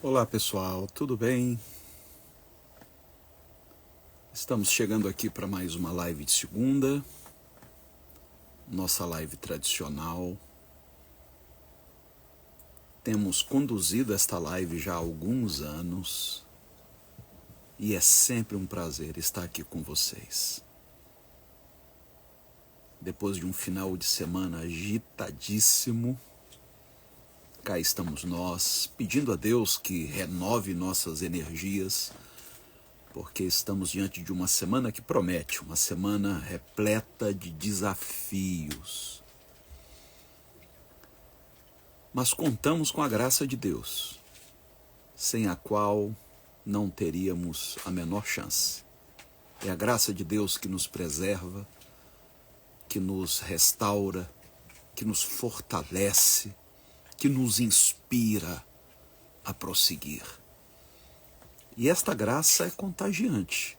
Olá pessoal, tudo bem? Estamos chegando aqui para mais uma live de segunda, nossa live tradicional. Temos conduzido esta live já há alguns anos e é sempre um prazer estar aqui com vocês. Depois de um final de semana agitadíssimo, cá estamos nós, pedindo a Deus que renove nossas energias, porque estamos diante de uma semana que promete, uma semana repleta de desafios. Mas contamos com a graça de Deus, sem a qual não teríamos a menor chance. É a graça de Deus que nos preserva, que nos restaura, que nos fortalece, que nos inspira a prosseguir. E esta graça é contagiante.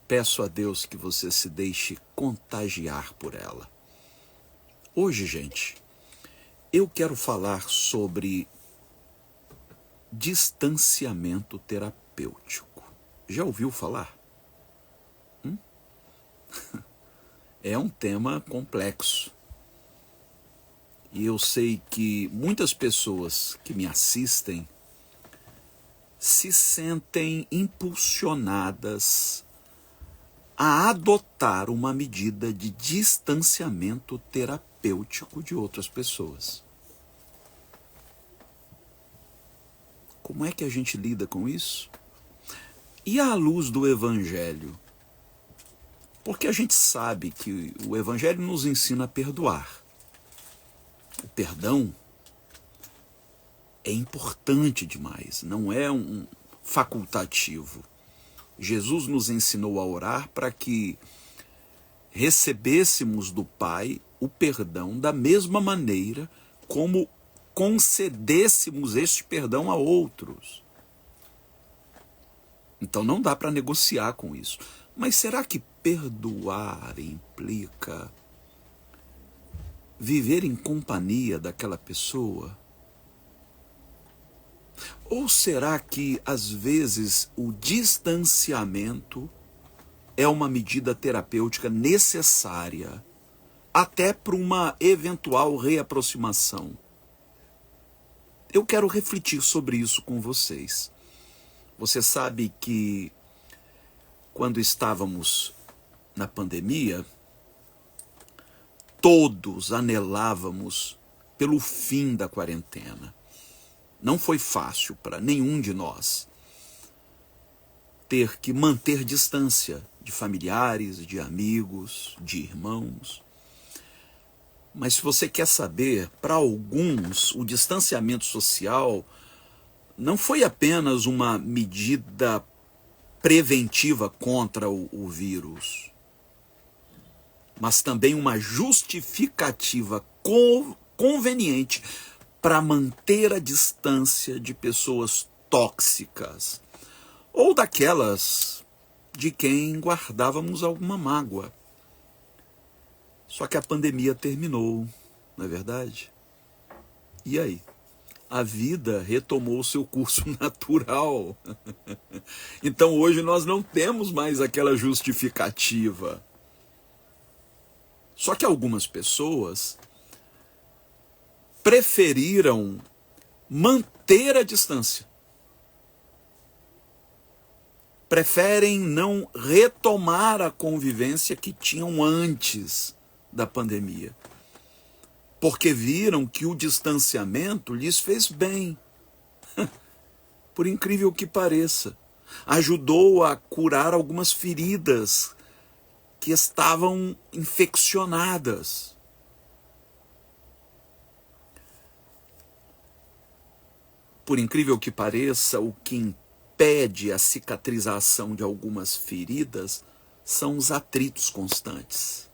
Peço a Deus que você se deixe contagiar por ela. Hoje, gente, eu quero falar sobre distanciamento terapêutico. Já ouviu falar? É um tema complexo. E eu sei que muitas pessoas que me assistem se sentem impulsionadas a adotar uma medida de distanciamento terapêutico de outras pessoas. Como é que a gente lida com isso? E à luz do Evangelho? Porque a gente sabe que o Evangelho nos ensina a perdoar. O perdão é importante demais, não é um facultativo. Jesus nos ensinou a orar para que recebêssemos do Pai o perdão da mesma maneira como concedêssemos este perdão a outros. Então não dá para negociar com isso. Mas será que perdoar implica viver em companhia daquela pessoa? Ou será que, às vezes, o distanciamento é uma medida terapêutica necessária até para uma eventual reaproximação? Eu quero refletir sobre isso com vocês. Você sabe que, quando estávamos na pandemia, todos anelávamos pelo fim da quarentena. Não foi fácil para nenhum de nós ter que manter distância de familiares, de amigos, de irmãos. Mas se você quer saber, para alguns, o distanciamento social não foi apenas uma medida preventiva contra o vírus, mas também uma justificativa conveniente para manter a distância de pessoas tóxicas ou daquelas de quem guardávamos alguma mágoa. Só que a pandemia terminou, não é verdade? E aí? A vida retomou seu curso natural. Então hoje nós não temos mais aquela justificativa. Só que algumas pessoas preferiram manter a distância. Preferem não retomar a convivência que tinham antes da pandemia. Porque viram que o distanciamento lhes fez bem. Por incrível que pareça. Ajudou a curar algumas feridas que estavam infeccionadas. Por incrível que pareça, o que impede a cicatrização de algumas feridas são os atritos constantes.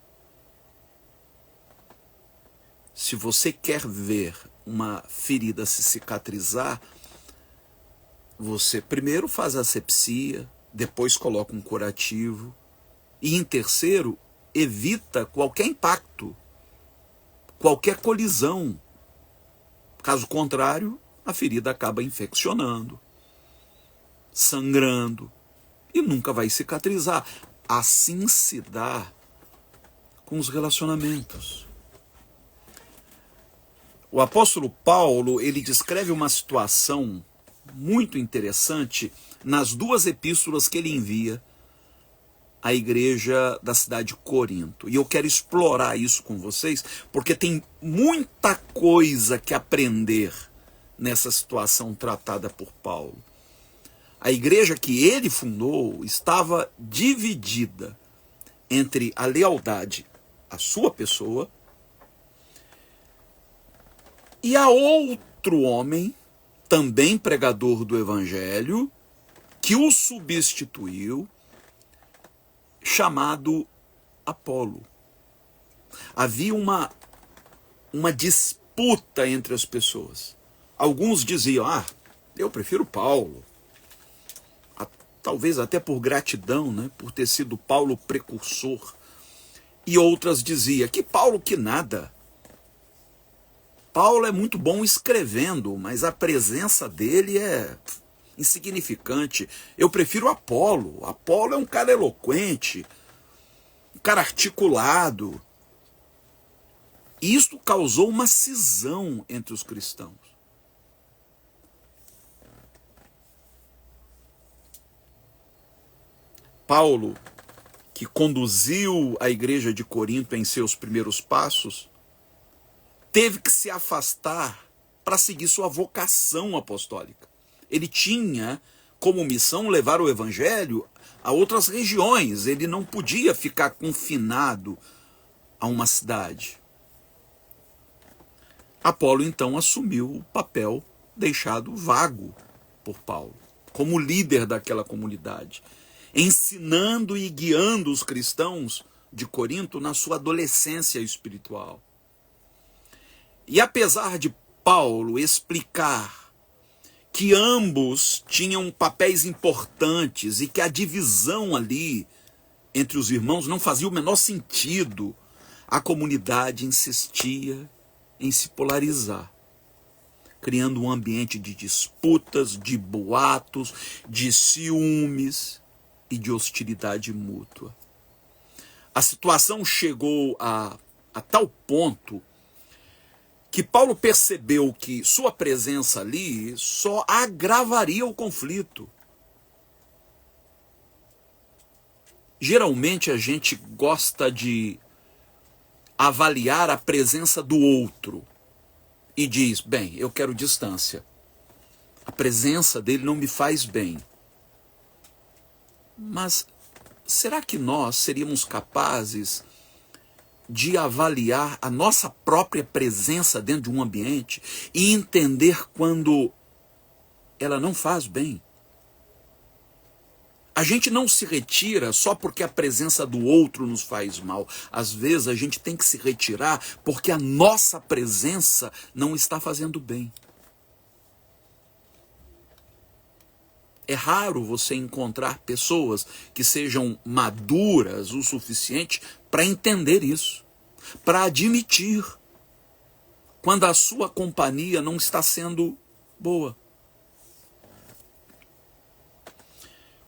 Se você quer ver uma ferida se cicatrizar, você primeiro faz a asepsia, depois coloca um curativo e, em terceiro, evita qualquer impacto, qualquer colisão. Caso contrário, a ferida acaba infeccionando, sangrando e nunca vai cicatrizar. Assim se dá com os relacionamentos. O apóstolo Paulo, ele descreve uma situação muito interessante nas duas epístolas que ele envia à igreja da cidade de Corinto. E eu quero explorar isso com vocês, porque tem muita coisa que aprender nessa situação tratada por Paulo. A igreja que ele fundou estava dividida entre a lealdade à sua pessoa e a outro homem, também pregador do evangelho, que o substituiu, chamado Apolo. Havia uma disputa entre as pessoas. Alguns diziam, eu prefiro Paulo. Talvez até por gratidão, né, por ter sido Paulo precursor. E outras diziam, que Paulo que nada. Paulo é muito bom escrevendo, mas a presença dele é insignificante. Eu prefiro Apolo. Apolo é um cara eloquente, um cara articulado. E isso causou uma cisão entre os cristãos. Paulo, que conduziu a igreja de Corinto em seus primeiros passos, teve que se afastar para seguir sua vocação apostólica. Ele tinha como missão levar o evangelho a outras regiões. Ele não podia ficar confinado a uma cidade. Apolo, então, assumiu o papel deixado vago por Paulo, como líder daquela comunidade, ensinando e guiando os cristãos de Corinto na sua adolescência espiritual. E apesar de Paulo explicar que ambos tinham papéis importantes e que a divisão ali entre os irmãos não fazia o menor sentido, a comunidade insistia em se polarizar, criando um ambiente de disputas, de boatos, de ciúmes e de hostilidade mútua. A situação chegou a tal ponto que Paulo percebeu que sua presença ali só agravaria o conflito. Geralmente a gente gosta de avaliar a presença do outro e diz, bem, eu quero distância. A presença dele não me faz bem. Mas será que nós seríamos capazes de avaliar a nossa própria presença dentro de um ambiente e entender quando ela não faz bem? A gente não se retira só porque a presença do outro nos faz mal. Às vezes a gente tem que se retirar porque a nossa presença não está fazendo bem. É raro você encontrar pessoas que sejam maduras o suficiente para entender isso, para admitir quando a sua companhia não está sendo boa.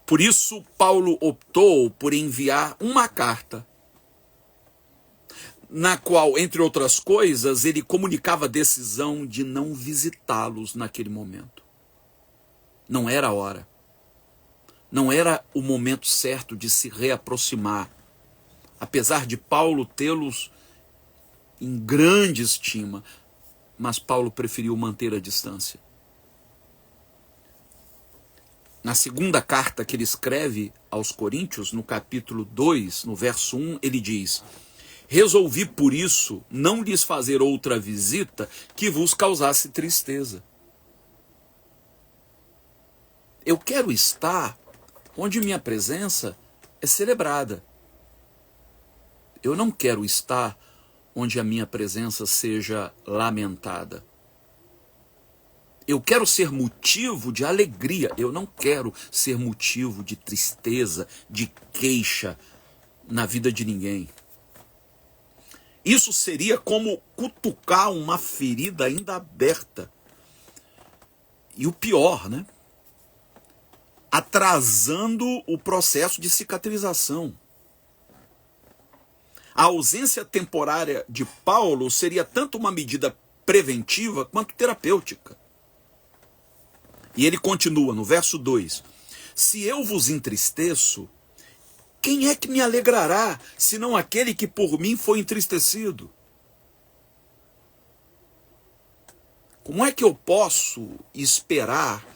Por isso, Paulo optou por enviar uma carta, na qual, entre outras coisas, ele comunicava a decisão de não visitá-los naquele momento. Não era a hora. Não era o momento certo de se reaproximar. Apesar de Paulo tê-los em grande estima, mas Paulo preferiu manter a distância. Na segunda carta que ele escreve aos Coríntios, no capítulo 2, no verso 1, ele diz: resolvi por isso não lhes fazer outra visita que vos causasse tristeza. Eu quero estar onde minha presença é celebrada. Eu não quero estar onde a minha presença seja lamentada. Eu quero ser motivo de alegria, eu não quero ser motivo de tristeza, de queixa na vida de ninguém. Isso seria como cutucar uma ferida ainda aberta. E o pior, né? Atrasando o processo de cicatrização. A ausência temporária de Paulo seria tanto uma medida preventiva quanto terapêutica. E ele continua no verso 2: se eu vos entristeço, quem é que me alegrará, senão aquele que por mim foi entristecido? Como é que eu posso esperar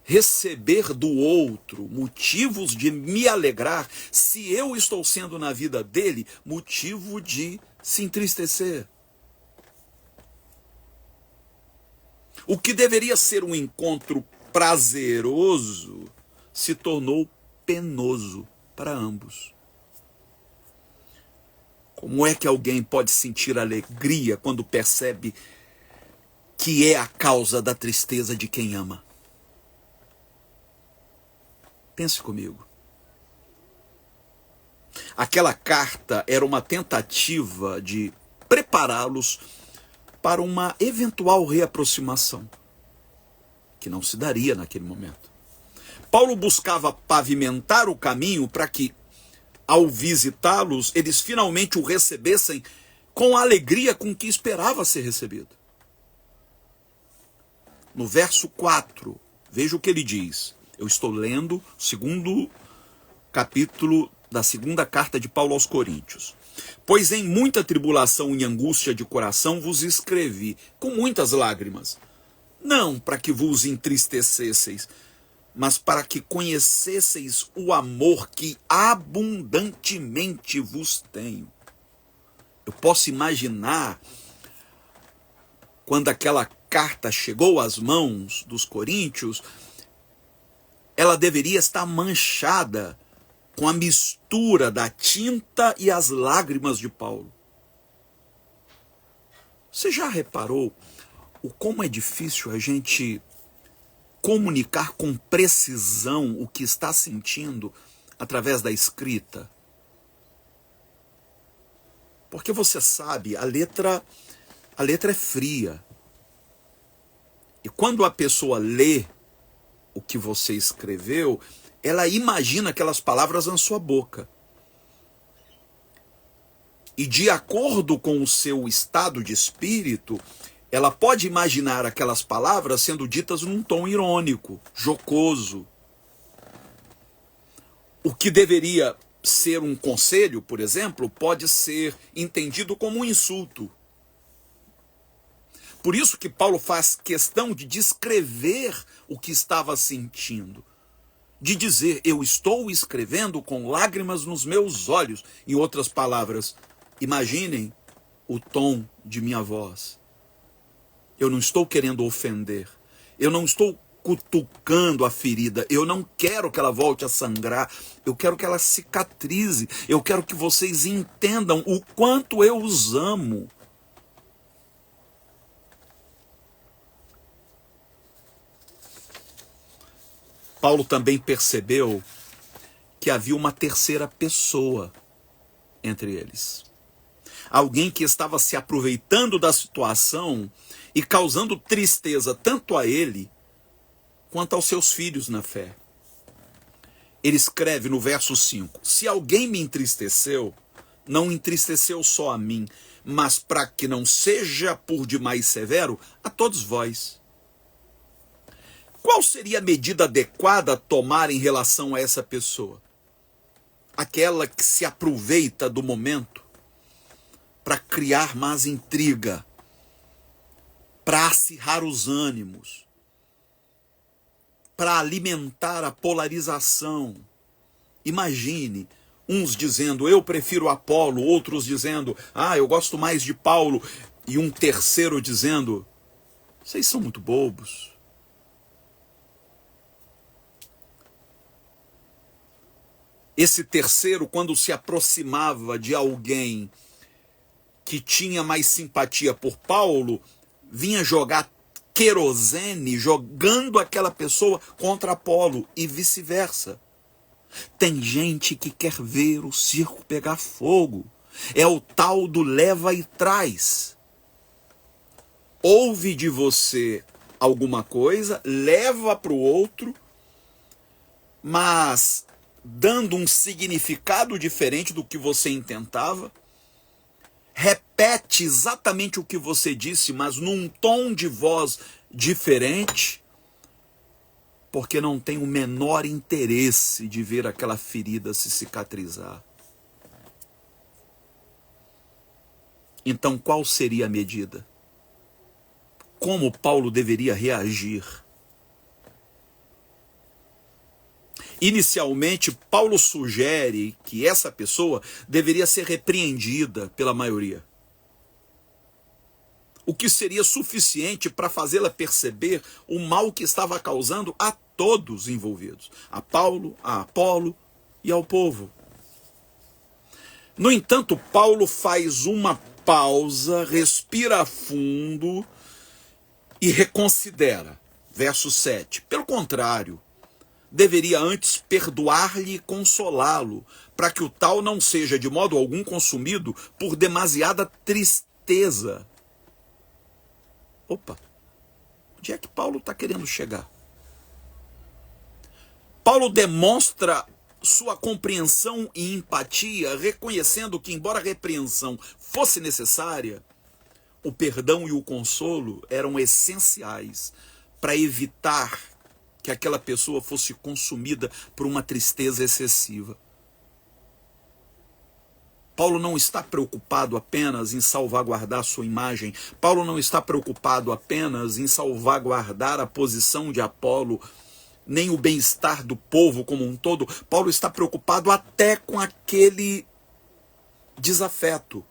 receber do outro motivos de me alegrar, se eu estou sendo na vida dele motivo de se entristecer? O que deveria ser um encontro prazeroso se tornou penoso para ambos. Como é que alguém pode sentir alegria quando percebe que é a causa da tristeza de quem ama? Pense comigo. Aquela carta era uma tentativa de prepará-los para uma eventual reaproximação, que não se daria naquele momento. Paulo buscava pavimentar o caminho para que, ao visitá-los, eles finalmente o recebessem com a alegria com que esperava ser recebido. No verso 4, veja o que ele diz. Eu estou lendo o segundo capítulo da segunda carta de Paulo aos Coríntios. Pois em muita tribulação e angústia de coração vos escrevi, com muitas lágrimas, não para que vos entristecesseis, mas para que conhecesseis o amor que abundantemente vos tenho. Eu posso imaginar quando aquela carta chegou às mãos dos coríntios, ela deveria estar manchada com a mistura da tinta e as lágrimas de Paulo. Você já reparou o como é difícil a gente comunicar com precisão o que está sentindo através da escrita? Porque você sabe, a letra é fria. E quando a pessoa lê o que você escreveu, ela imagina aquelas palavras na sua boca. E de acordo com o seu estado de espírito, ela pode imaginar aquelas palavras sendo ditas num tom irônico, jocoso. O que deveria ser um conselho, por exemplo, pode ser entendido como um insulto. Por isso que Paulo faz questão de descrever o que estava sentindo. De dizer, eu estou escrevendo com lágrimas nos meus olhos. Em outras palavras, imaginem o tom de minha voz. Eu não estou querendo ofender. Eu não estou cutucando a ferida. Eu não quero que ela volte a sangrar. Eu quero que ela cicatrize. Eu quero que vocês entendam o quanto eu os amo. Paulo também percebeu que havia uma terceira pessoa entre eles. Alguém que estava se aproveitando da situação e causando tristeza tanto a ele quanto aos seus filhos na fé. Ele escreve no verso 5, se alguém me entristeceu, não entristeceu só a mim, mas para que não seja por demais severo, a todos vós. Qual seria a medida adequada a tomar em relação a essa pessoa? Aquela que se aproveita do momento para criar mais intriga, para acirrar os ânimos, para alimentar a polarização. Imagine, uns dizendo, eu prefiro Apolo, outros dizendo, eu gosto mais de Paulo, e um terceiro dizendo, vocês são muito bobos. Esse terceiro, quando se aproximava de alguém que tinha mais simpatia por Paulo, vinha jogar querosene, jogando aquela pessoa contra Apolo e vice-versa. Tem gente que quer ver o circo pegar fogo. É o tal do leva e traz. Ouve de você alguma coisa, leva para o outro, mas dando um significado diferente do que você intentava, repete exatamente o que você disse, mas num tom de voz diferente, porque não tem o menor interesse de ver aquela ferida se cicatrizar. Então, qual seria a medida? Como Paulo deveria reagir? Inicialmente, Paulo sugere que essa pessoa deveria ser repreendida pela maioria, o que seria suficiente para fazê-la perceber o mal que estava causando a todos envolvidos, a Paulo, a Apolo e ao povo. No entanto, Paulo faz uma pausa, respira fundo e reconsidera. Verso 7. Pelo contrário, deveria antes perdoar-lhe e consolá-lo, para que o tal não seja de modo algum consumido por demasiada tristeza. Opa, onde é que Paulo está querendo chegar? Paulo demonstra sua compreensão e empatia, reconhecendo que, embora a repreensão fosse necessária, o perdão e o consolo eram essenciais para evitar que aquela pessoa fosse consumida por uma tristeza excessiva. Paulo não está preocupado apenas em salvaguardar sua imagem. Paulo não está preocupado apenas em salvaguardar a posição de Apolo, nem o bem-estar do povo como um todo. Paulo está preocupado até com aquele desafeto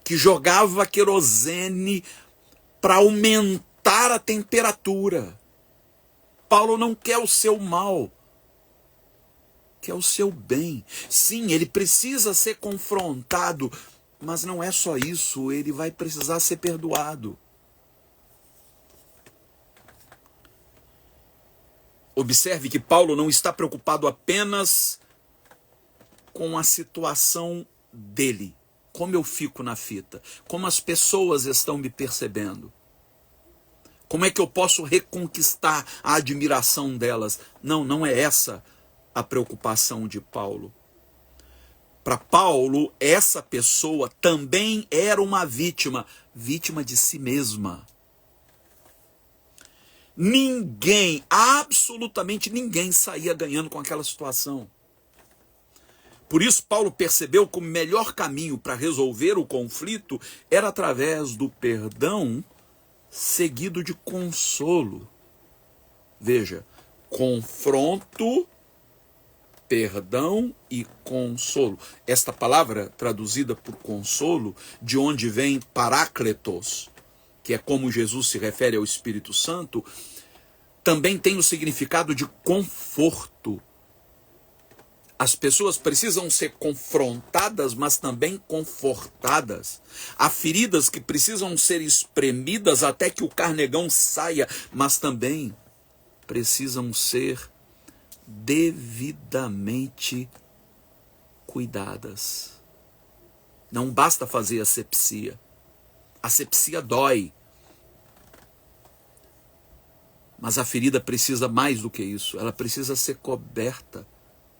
que jogava querosene para aumentar a temperatura. Paulo não quer o seu mal, quer o seu bem. Sim, ele precisa ser confrontado, mas não é só isso, ele vai precisar ser perdoado. Observe que Paulo não está preocupado apenas com a situação dele. Como eu fico na fita? Como as pessoas estão me percebendo? Como é que eu posso reconquistar a admiração delas? Não, não é essa a preocupação de Paulo. Para Paulo, essa pessoa também era uma vítima de si mesma. Ninguém, absolutamente ninguém saía ganhando com aquela situação. Por isso, Paulo percebeu que o melhor caminho para resolver o conflito era através do perdão seguido de consolo. Veja, confronto, perdão e consolo. Esta palavra, traduzida por consolo, de onde vem parácletos, que é como Jesus se refere ao Espírito Santo, também tem o significado de conforto. As pessoas precisam ser confrontadas, mas também confortadas. Há feridas que precisam ser espremidas até que o carnegão saia, mas também precisam ser devidamente cuidadas. Não basta fazer asepsia. Asepsia dói. Mas a ferida precisa mais do que isso. Ela precisa ser coberta.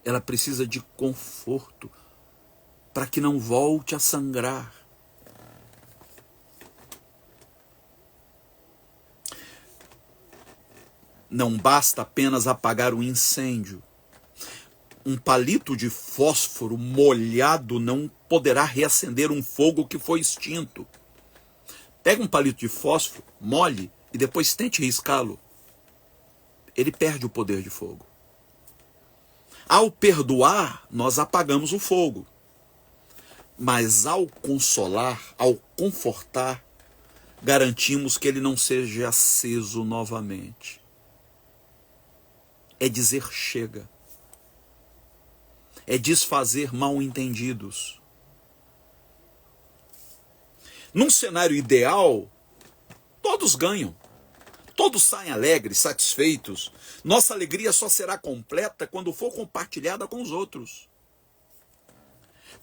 Ela precisa de conforto para que não volte a sangrar. Não basta apenas apagar o incêndio. Um palito de fósforo molhado não poderá reacender um fogo que foi extinto. Pega um palito de fósforo, molhe e depois tente riscá-lo. Ele perde o poder de fogo. Ao perdoar, nós apagamos o fogo. Mas ao consolar, ao confortar, garantimos que ele não seja aceso novamente. É dizer chega. É desfazer mal-entendidos. Num cenário ideal, todos ganham. Todos saem alegres, satisfeitos. Nossa alegria só será completa quando for compartilhada com os outros.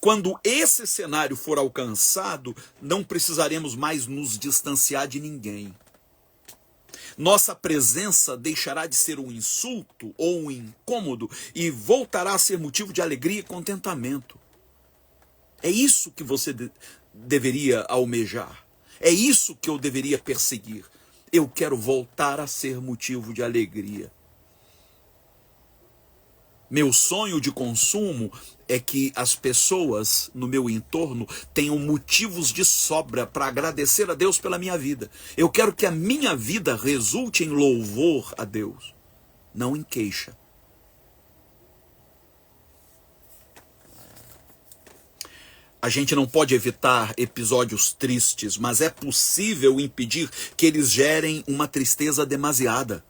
Quando esse cenário for alcançado, não precisaremos mais nos distanciar de ninguém. Nossa presença deixará de ser um insulto ou um incômodo e voltará a ser motivo de alegria e contentamento. É isso que você deveria almejar. É isso que eu deveria perseguir. Eu quero voltar a ser motivo de alegria. Meu sonho de consumo é que as pessoas no meu entorno tenham motivos de sobra para agradecer a Deus pela minha vida. Eu quero que a minha vida resulte em louvor a Deus, não em queixa. A gente não pode evitar episódios tristes, mas é possível impedir que eles gerem uma tristeza demasiada,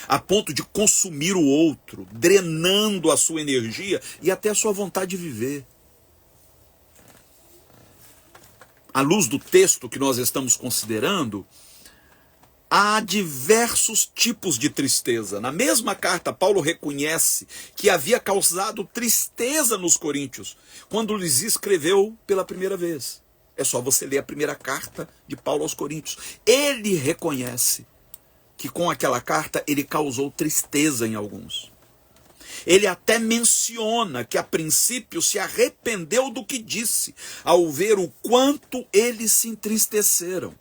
a ponto de consumir o outro, drenando a sua energia e até a sua vontade de viver. À luz do texto que nós estamos considerando, há diversos tipos de tristeza. Na mesma carta, Paulo reconhece que havia causado tristeza nos coríntios, quando lhes escreveu pela primeira vez. É só você ler a primeira carta de Paulo aos coríntios. Ele reconhece que com aquela carta ele causou tristeza em alguns. Ele até menciona que a princípio se arrependeu do que disse, ao ver o quanto eles se entristeceram.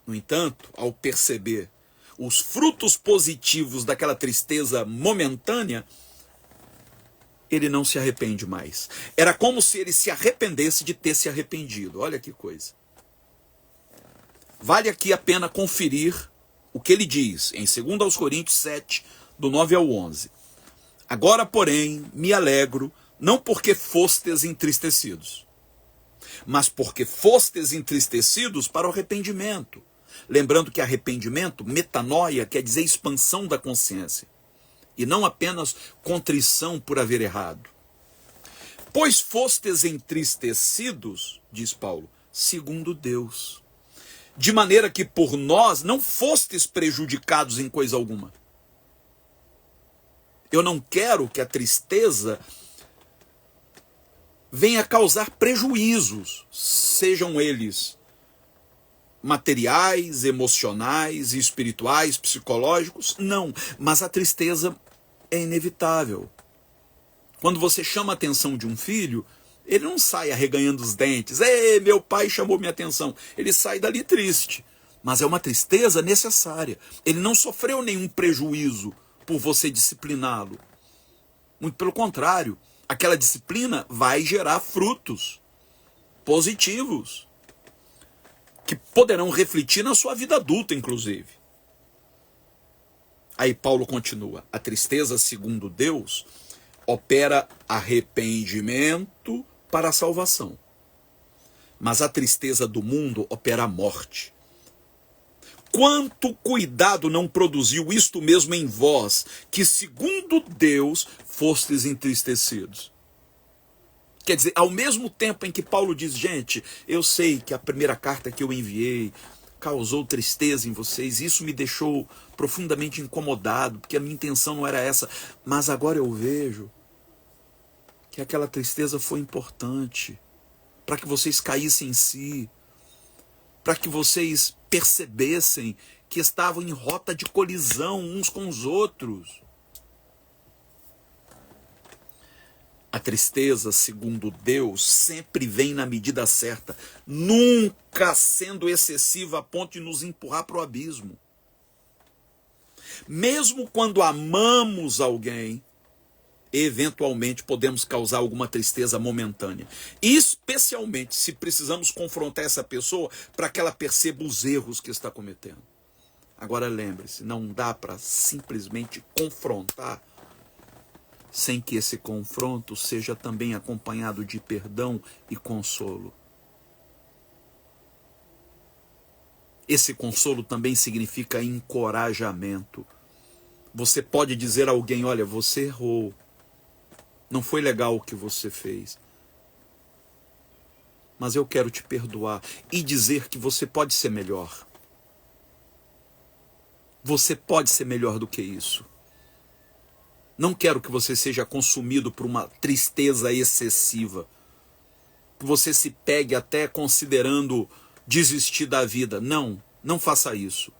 No entanto, ao perceber os frutos positivos daquela tristeza momentânea, ele não se arrepende mais. Era como se ele se arrependesse de ter se arrependido. Olha que coisa. Vale aqui a pena conferir o que ele diz em 2 Coríntios 7, do 9 ao 11. Agora, porém, me alegro, não porque fostes entristecidos, mas porque fostes entristecidos para o arrependimento. Lembrando que arrependimento, metanoia, quer dizer expansão da consciência, e não apenas contrição por haver errado. Pois fostes entristecidos, diz Paulo, segundo Deus, de maneira que por nós não fostes prejudicados em coisa alguma. Eu não quero que a tristeza venha causar prejuízos, sejam eles materiais, emocionais, espirituais, psicológicos, não. Mas a tristeza é inevitável. Quando você chama a atenção de um filho, ele não sai arreganhando os dentes. Ei, meu pai chamou minha atenção. Ele sai dali triste. Mas é uma tristeza necessária. Ele não sofreu nenhum prejuízo por você discipliná-lo. Muito pelo contrário, aquela disciplina vai gerar frutos positivos, que poderão refletir na sua vida adulta, inclusive. Aí Paulo continua. A tristeza, segundo Deus, opera arrependimento para a salvação. Mas a tristeza do mundo opera a morte. Quanto cuidado não produziu isto mesmo em vós, que segundo Deus fostes entristecidos. Quer dizer, ao mesmo tempo em que Paulo diz, gente, eu sei que a primeira carta que eu enviei causou tristeza em vocês, isso me deixou profundamente incomodado, porque a minha intenção não era essa, mas agora eu vejo que aquela tristeza foi importante para que vocês caíssem em si, para que vocês percebessem que estavam em rota de colisão uns com os outros. A tristeza, segundo Deus, sempre vem na medida certa, nunca sendo excessiva a ponto de nos empurrar para o abismo. Mesmo quando amamos alguém, eventualmente podemos causar alguma tristeza momentânea. Especialmente se precisamos confrontar essa pessoa para que ela perceba os erros que está cometendo. Agora lembre-se, não dá para simplesmente confrontar sem que esse confronto seja também acompanhado de perdão e consolo. Esse consolo também significa encorajamento. Você pode dizer a alguém, olha, você errou, não foi legal o que você fez, mas eu quero te perdoar, e dizer que você pode ser melhor. Você pode ser melhor do que isso. Não quero que você seja consumido por uma tristeza excessiva, que você se pegue até considerando desistir da vida. Não, não faça isso.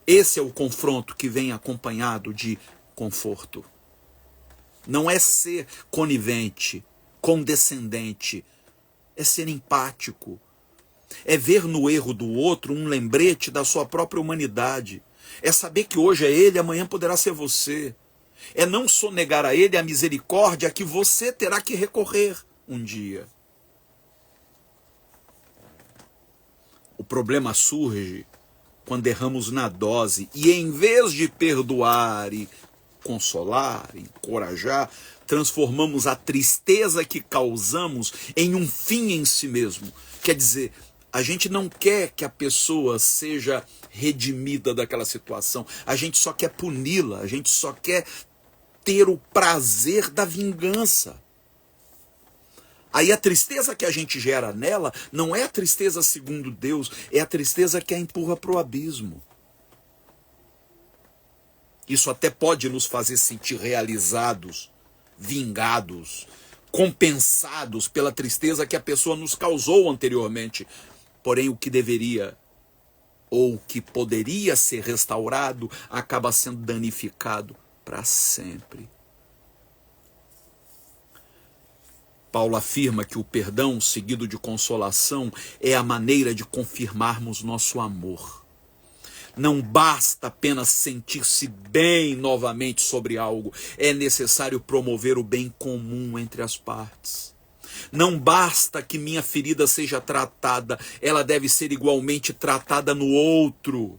Esse é o confronto que vem acompanhado de conforto. Não é ser conivente, condescendente, é ser empático. É ver no erro do outro um lembrete da sua própria humanidade. É saber que hoje é ele, amanhã poderá ser você. É não sonegar a ele a misericórdia que você terá que recorrer um dia. O problema surge quando erramos na dose e, em vez de perdoar e consolar, encorajar, transformamos a tristeza que causamos em um fim em si mesmo. Quer dizer, a gente não quer que a pessoa seja redimida daquela situação, a gente só quer puni-la, a gente só quer ter o prazer da vingança. Aí a tristeza que a gente gera nela não é a tristeza segundo Deus, é a tristeza que a empurra para o abismo. Isso até pode nos fazer sentir realizados, vingados, compensados pela tristeza que a pessoa nos causou anteriormente. Porém, o que deveria ou o que poderia ser restaurado acaba sendo danificado para sempre. Paulo afirma que o perdão, seguido de consolação, é a maneira de confirmarmos nosso amor. Não basta apenas sentir-se bem novamente sobre algo, é necessário promover o bem comum entre as partes. Não basta que minha ferida seja tratada, ela deve ser igualmente tratada no outro.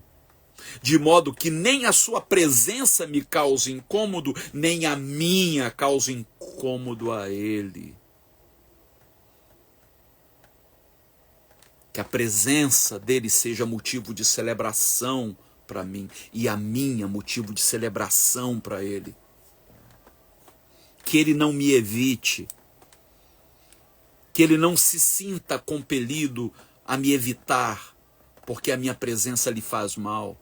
De modo que nem a sua presença me cause incômodo, nem a minha cause incômodo a ele. Que a presença dele seja motivo de celebração para mim e a minha motivo de celebração para ele. Que ele não me evite, que ele não se sinta compelido a me evitar, porque a minha presença lhe faz mal.